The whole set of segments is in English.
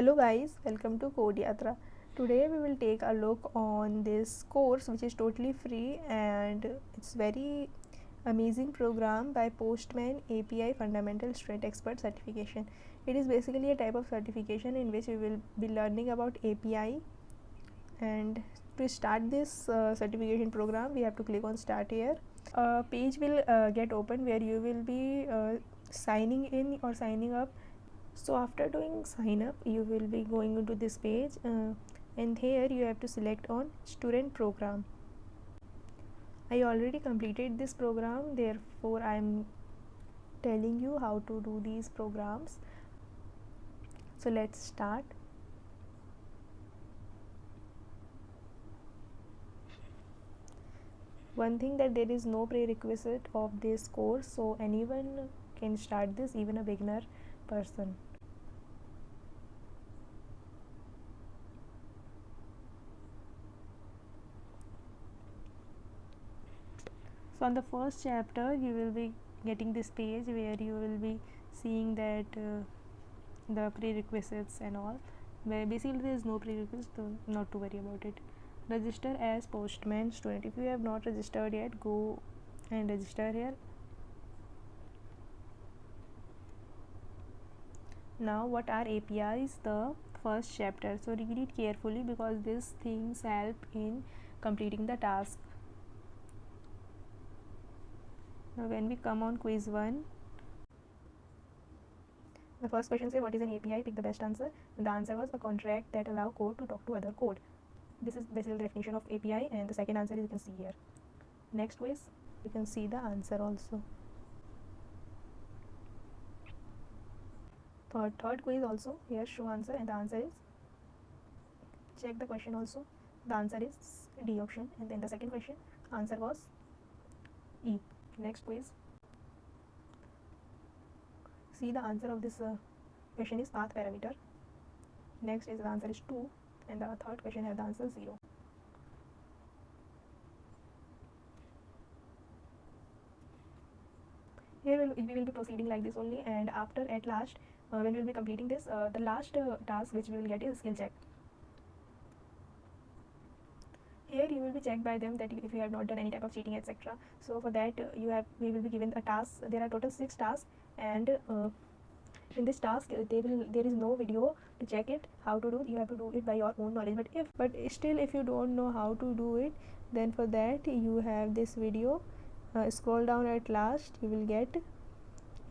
Hello guys, welcome to Code Yatra. Today we will take a look on this course which is totally free and it's very amazing program by Postman API Fundamentals Student Expert Certification. It is basically a type of certification in which we will be learning about API, and to start this certification program we have to click on start here. A page will get open where you will be signing in or signing up. So after doing sign up you will be going into this page and here you have to select on student program. I already completed this program, therefore I am telling you how to do these programs. So let's start. One thing that there is no prerequisite of this course, so anyone can start this, even a beginner person. So on the first chapter you will be getting this page where you will be seeing that the prerequisites and all, where basically there is no prerequisite, so not to worry about it. Register as Postman student. If you have not registered yet, go and register here. Now what are APIs? The first chapter, so read it carefully because these things help in completing the task. Now when we come on quiz 1, the first question says what is an API? Pick the best answer. And the answer was a contract that allow code to talk to other code. This is basically the definition of API, and the second answer is you can see here. Next quiz, you can see the answer also. Third quiz also, here show answer, and the answer is, check the question also, the answer is D option, and then the second question answer was E. Next quiz, see the answer of this question is path parameter. Next is the answer is 2, and the third question has the answer 0. Here we will be proceeding like this only, and after at last when we will be completing this, the last task which we will get is skill check. Here you will be checked by them that if you have not done any type of cheating, etc. So for that we will be given a task. There are total 6 tasks, and in this task there is no video to check it how to do. You have to do it by your own knowledge. But still if you don't know how to do it, then for that you have this video. Scroll down at last, you will get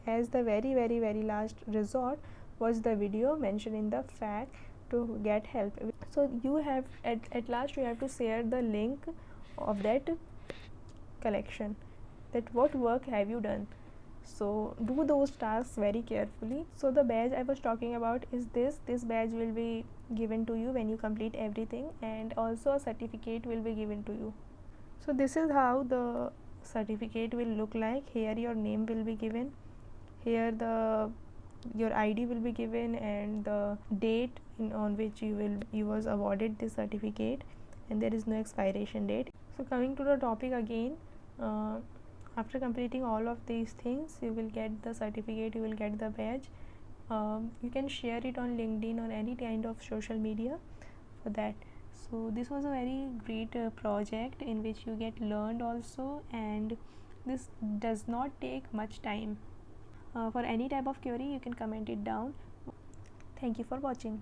as the very last resort was the video mentioned in the fact to get help. So you have at last you have to share the link of that collection, that what work have you done. So do those tasks very carefully. So the badge I was talking about is this badge will be given to you when you complete everything, and also a certificate will be given to you. So this is how the certificate will look like. Here your name will be given, here your ID will be given, and the date on which you was awarded this certificate, and there is no expiration date. So coming to the topic again, after completing all of these things you will get the certificate, you will get the badge. You can share it on LinkedIn or any kind of social media for that. So this was a very great project in which you get learned also, and this does not take much time. For any type of query you can comment it down. Thank you for watching.